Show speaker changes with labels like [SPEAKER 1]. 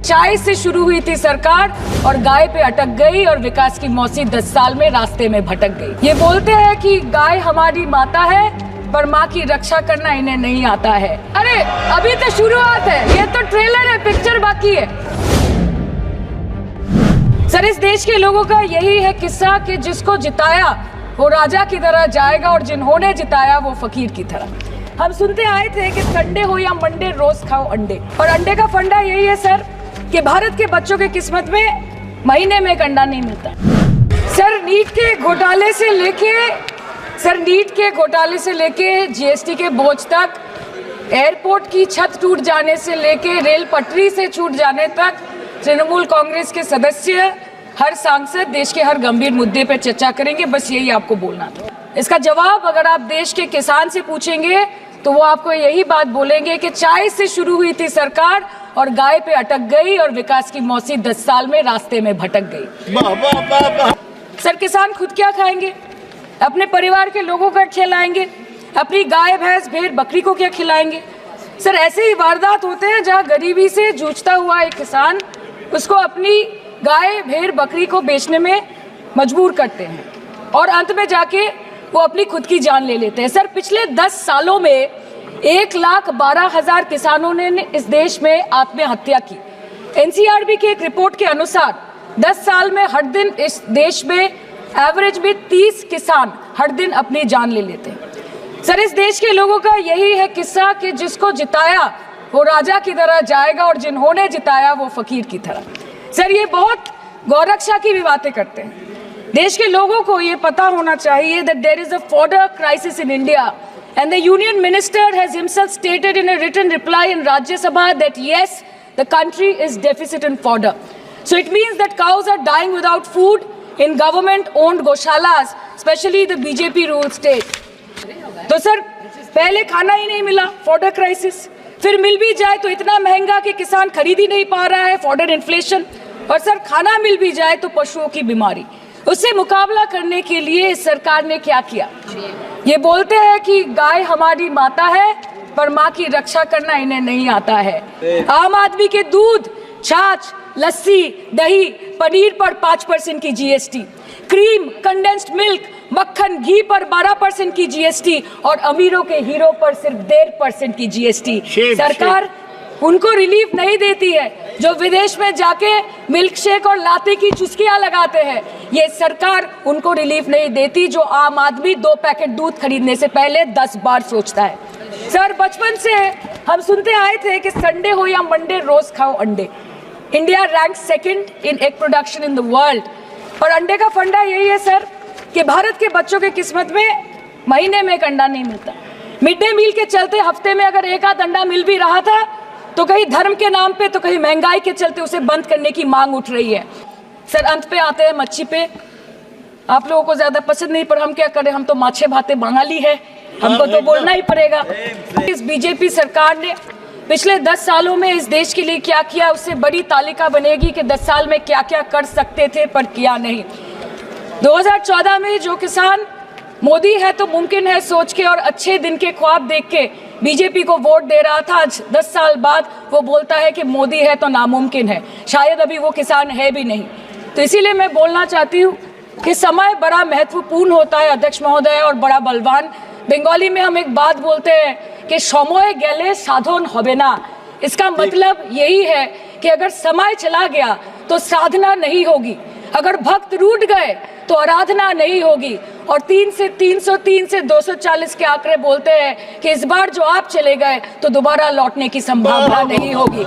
[SPEAKER 1] चाय से शुरू हुई थी सरकार और गाय पे अटक गई और विकास की मौसी 10 साल में रास्ते में भटक गई। ये बोलते हैं कि गाय हमारी माता है पर माँ की रक्षा करना इन्हें नहीं आता है। अरे अभी तो शुरुआत है, ये तो ट्रेलर है, पिक्चर बाकी है। सर, इस देश के लोगों का यही है किस्सा कि जिसको जिताया वो राजा की तरह जाएगा और जिन्होंने जिताया वो फकीर की तरह। हम सुनते आए थे कि संडे हो या मंडे रोज खाओ अंडे, और अंडे का फंडा यही है सर कि भारत के बच्चों के किस्मत में महीने में एक अंडा नहीं मिलता। सर, नीट के घोटाले से लेके जीएसटी के बोझ तक, एयरपोर्ट की छत टूट जाने से लेके रेल पटरी से छूट जाने तक, तृणमूल कांग्रेस के सदस्य, हर सांसद देश के हर गंभीर मुद्दे पर चर्चा करेंगे। बस यही आपको बोलना था। इसका जवाब अगर आप देश के किसान से पूछेंगे तो वो आपको यही बात बोलेंगे कि चाय से शुरू हुई थी सरकार और गाय पे अटक गई और विकास की मौसी 10 साल में रास्ते में भटक गई। सर, किसान खुद क्या खाएंगे? अपने परिवार के लोगों का खिलाएंगे? अपनी गाय भैंस भेड़ बकरी को क्या खिलाएंगे? सर, ऐसे ही वारदात होते हैं जहां गरीबी से जूझता हुआ एक किसान उसको अपनी गाय भेड़ बकरी को बेचने में मजबूर करते हैं और अंत में जाके वो अपनी खुद की जान ले लेते हैं। सर, पिछले 10 सालों में 1,12,000 किसानों ने इस देश में आत्महत्या की। एनसीआरबी की एक रिपोर्ट के अनुसार 10 साल में हर दिन इस देश में एवरेज में 30 किसान हर दिन अपनी जान ले लेते हैं। सर, इस देश के लोगों का यही है किस्सा कि जिसको जिताया वो राजा की तरह जाएगा और जिन्होंने जिताया वो फकीर की तरह। सर, ये बहुत गौरक्षा की भी बातें करते हैं। देश के लोगों को ये पता होना चाहिए that there is a fodder crisis in India and the union minister has himself stated in a written reply in Rajya Sabha that yes, the country is deficit in fodder. So it means that cows are dying without food in government owned goshalas, especially the BJP ruled state. तो sir, पहले खाना ही नहीं मिला, fodder crisis, फिर मिल भी जाए तो इतना महंगा कि किसान खरीद ही नहीं पा रहा है, फॉडर इन्फ्लेशन, और सर खाना मिल भी जाए तो पशुओं की बीमारी। उससे मुकाबला करने के लिए इस सरकार ने क्या किया? ये बोलते हैं कि गाय हमारी माता है पर माँ की रक्षा करना इन्हें नहीं आता है। आम आदमी के दूध, छाछ, लस्सी, दही, पनीर पर 5% की जीएसटी, क्रीम, कंडेंस्ड मिल्क, मक्खन, घी पर 12% की जीएसटी और अमीरों के हीरो पर सिर्फ 1.5% की जीएसटी। सरकार उनको रिलीफ नहीं देती है जो विदेश में जाके मिल्क शेक और लाते की चुस्कियां लगाते हैं। ये सरकार उनको रिलीफ नहीं देती जो आम आदमी 2 पैकेट दूध खरीदने से पहले 10 बार सोचता है। सर, बचपन से हम सुनते आए थे कि संडे हो या मंडे रोज खाओ अंडे। India rank 2nd in egg production in the world, और अंडे का फंडा यही है सर कि भारत के बच्चों के किस्मत में महीने में एक अंडा नहीं मिलता। मिड डे मील के चलते हफ्ते में अगर एक आध अंडा मिल भी रहा था तो कहीं धर्म के नाम पे तो कहीं महंगाई के चलते उसे बंद करने की मांग उठ रही है। सर, अंत पे आते हैं मच्छी पे। आप लोगों को ज्यादा पसंद नहीं, पर हम क्या करें, हम तो माछे भाते बंगाली है, हमको तो बोलना ही पड़ेगा। इस बीजेपी सरकार ने पिछले 10 सालों में इस देश के लिए क्या किया, उससे बड़ी तालिका बनेगी कि 10 साल में क्या क्या कर सकते थे पर किया नहीं। 2014 में जो किसान मोदी है तो मुमकिन है सोच के और अच्छे दिन के ख्वाब देख के बीजेपी को वोट दे रहा था, आज 10 साल बाद वो बोलता है कि मोदी है तो नामुमकिन है। शायद अभी वो किसान है भी नहीं। तो इसीलिए मैं बोलना चाहती हूँ कि समय बड़ा महत्वपूर्ण होता है अध्यक्ष महोदय, और बड़ा बलवान। बंगाली में हम एक बात बोलते हैं कि समय गेले साधन होबे ना। इसका मतलब यही है कि अगर समय चला गया तो साधना नहीं होगी, अगर भक्त रूठ गए तो आराधना नहीं होगी। और 3 से 303 से 240 के आंकड़े बोलते हैं कि इस बार जो आप चले गए तो दोबारा लौटने की संभावना नहीं होगी।